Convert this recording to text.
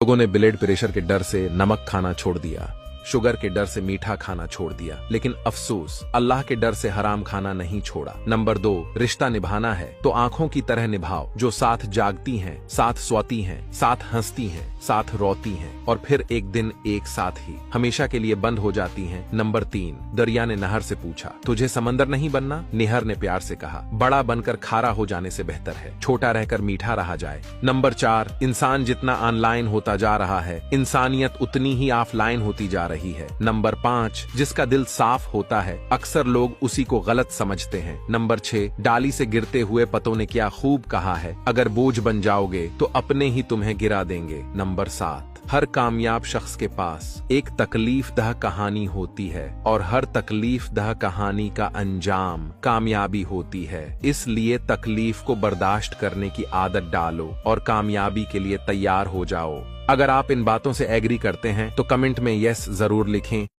लोगों ने blood pressure के डर से नमक खाना छोड़ दिया, शुगर के डर से मीठा खाना छोड़ दिया, लेकिन अफसोस अल्लाह के डर से हराम खाना नहीं छोड़ा। नंबर 2, रिश्ता निभाना है तो आंखों की तरह निभाओ, जो साथ जागती हैं, साथ सोती हैं, साथ हंसती हैं, साथ रोती हैं और फिर एक दिन एक साथ ही हमेशा के लिए बंद हो जाती हैं। नंबर 3, दरिया ने नहर से पूछा, तुझे समंदर नहीं बनना? निहर ने प्यार से कहा, बड़ा बनकर खारा हो जाने से बेहतर है छोटा रहकर मीठा रहा जाए। नंबर 4, इंसान जितना ऑनलाइन होता जा रहा है, इंसानियत उतनी ही ऑफलाइन होती जा रही है। नंबर 5, जिसका दिल साफ होता है अक्सर लोग उसी को गलत समझते हैं। नंबर 6, डाली से गिरते हुए पतों ने क्या खूब कहा है, अगर बोझ बन जाओगे तो अपने ही तुम्हें गिरा देंगे। नंबर 7, हर कामयाब शख्स के पास एक तकलीफ दह कहानी होती है और हर तकलीफ दह कहानी का अंजाम कामयाबी होती है, इसलिए तकलीफ को बर्दाश्त करने की आदत डालो और कामयाबी के लिए तैयार हो जाओ। अगर आप इन बातों से एग्री करते हैं तो कमेंट में यस जरूर लिखें।